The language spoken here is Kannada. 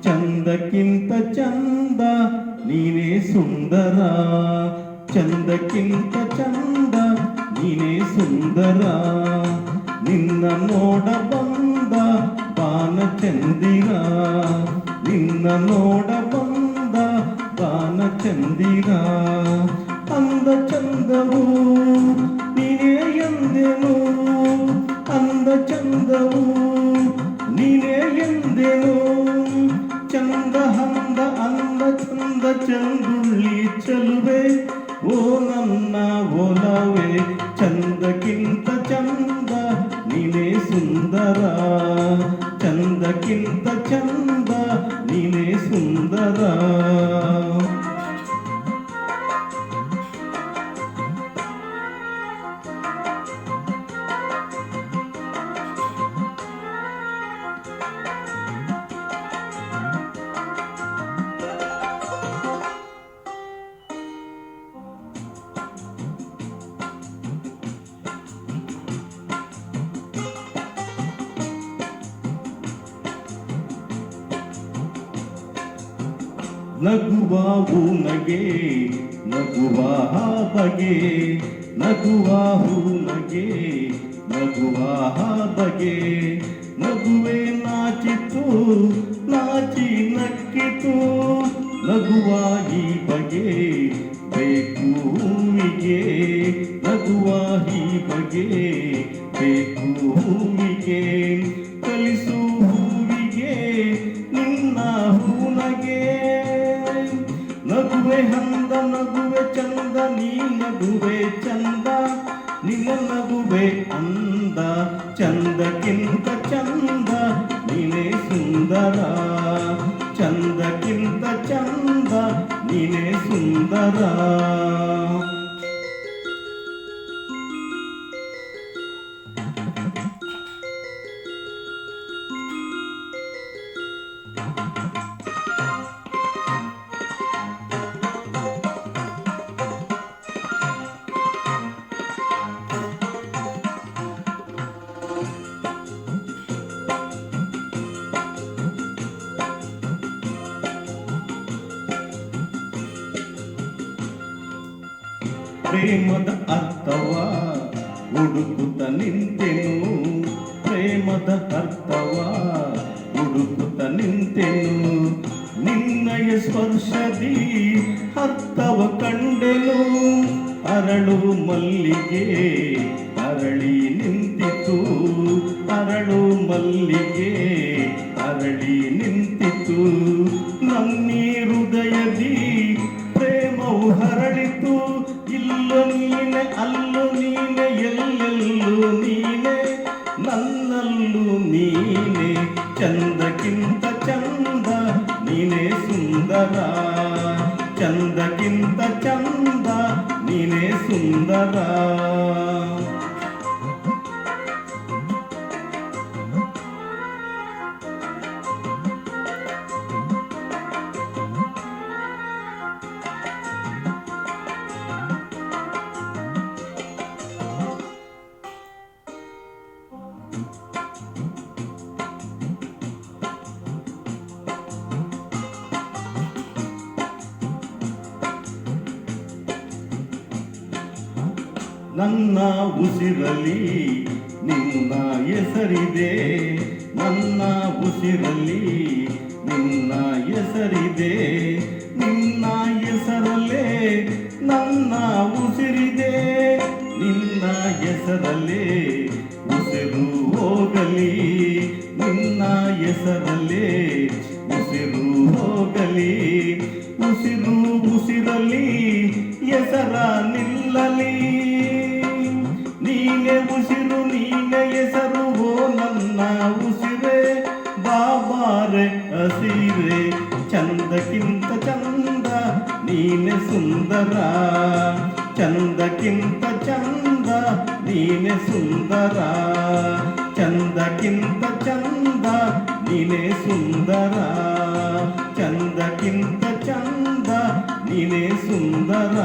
ಚಂದಕ್ಕಿಂತ ಚಂದ ನೀನೇ ಸುಂದರ, ಚಂದಕ್ಕಿಂತ ಚಂದ ನೀನೇ ಸುಂದರ. ನಿನ್ನ ನೋಡ ಬಂದ ಬಾನಚಂದಿರ, ನಿನ್ನ ನೋಡ ಬಂದ ಬಾನಚಂದಿರ. ಅಂದ ಚಂದವು ನೀನೇ ಎಂದೆನು, ಅಂದ ಚಂದವು ನೀನೇ ಎಂದೆನು. ಚಂದ ಹಂದ ಅಂದ ಚಂದ ಚಂದುಳ್ಳಿ ಚಲುವೆ ಓ ನನ್ನ ಒಲವೇ. ಚಂದಕ್ಕಿಂತ ಚಂದ ನೀನೇ ಸುಂದರ, ಚಂದಕ್ಕಿಂತ ಚಂದ ನೀನೇ ಸುಂದರ. ನಗುವ ಹೂನಗೆ ನಗುವ ಬಗೆ, ನಗುವ ಹೂನಗೆ ನಗುವ ಬಗೆ. ನಗುವೆ ನಾಚಿತು ನಾಚಿ ನಕ್ಕಿತು, ನಗುವ ಈ ಬಗೆ ಬೇಕು ಹೂವಿಗೆ, ನಗುವ ಈ ಬಗೆ ಬೇಕು ಹೂವಿಗೆ. ಕಲಿಸು ಹೂವಿಗೆ ನಿನ್ನ ಹೂನಗೆ, ನಗುವೆ ಹಂದ ನಗುವೆ ಚಂದ ನೀ ನಗುವೆ ಚಂದ, ನಿನ್ನ ನಗುವೆ ಅಂದ. ಚಂದಕ್ಕಿಂತ ಚಂದ ನೀನೇ ಸುಂದರ, ಚಂದಕ್ಕಿಂತ ಚಂದ ನೀನೇ ಸುಂದರ. ಪ್ರೇಮದ ಅರ್ಥವ ಹುಡುಕುತ್ತ ನಿಂತೆನು, ಪ್ರೇಮದ ಅರ್ಥವ ಹುಡುಕುತ್ತ ನಿಂತೆನು. ನಿನ್ನಯ ಸ್ಪರ್ಶದಿ ಅರ್ಥವ ಕಂಡೆನು, ಅರಳು ಮಲ್ಲಿಗೆ ಅರಳಿ ನಿಂತಿತು, ಅರಳು ಮಲ್ಲಿಗೆ ಅರಳಿ ನಿಂತಿತು. ನನ್ನೀ ಹೃದಯದಿ ಪ್ರೇಮವು ಹರಳಿತು, ಇಲ್ಲು ನೀನೆ ಅಲ್ಲು ನೀನೆ ಎಲ್ಲೆಲ್ಲೂ ನೀನೆ ನನ್ನಲ್ಲೂ ನೀನೆ. ಚಂದಕ್ಕಿಂತ ಚಂದ ನೀನೇ ಸುಂದರ, ಚಂದಕ್ಕಿಂತ ಚಂದ ನೀನೇ ಸುಂದರ. ನನ್ನ ಉಸಿರಲಿ ನಿನ್ನ ಹೆಸರಿದೆ, ನನ್ನ ಉಸಿರಲಿ ನಿನ್ನ ಹೆಸರಿದೆ. ನಿನ್ನ ಹೆಸರಲ್ಲೇ ನನ್ನ ಉಸಿರಿದೆ, ನಿನ್ನ ಹೆಸರಲ್ಲೇ ಉಸಿರು ಹೋಗಲಿ, ನಿನ್ನ ಹೆಸರಲ್ಲೇ ಉಸಿರು ಹೋಗಲಿ. ಹೋಗಲಿ ಉಸಿರು ಉಸಿರಲಿ ಹೆಸರ ನಿಲ್ಲಲಿ ನೀನೆ ಉಸಿರು ನೀನೆ ಹೆಸರು ಓ ನನ್ನ ಉಸಿರೇ ಬಾಬಾರೆ ಹಸಿರೆ ಚಂದಕ್ಕಿಂತ ಚಂದ ನೀನೆ ಸುಂದರ ಚಂದಕ್ಕಿಂತ ಚಂದ ನೀನೆ ಸುಂದರ ಚಂದಕ್ಕಿಂತ ಚಂದ ನೀನೆ ಸುಂದರ ಚಂದಕ್ಕಿಂತ ಚಂದ ನೀನೆ ಸುಂದರ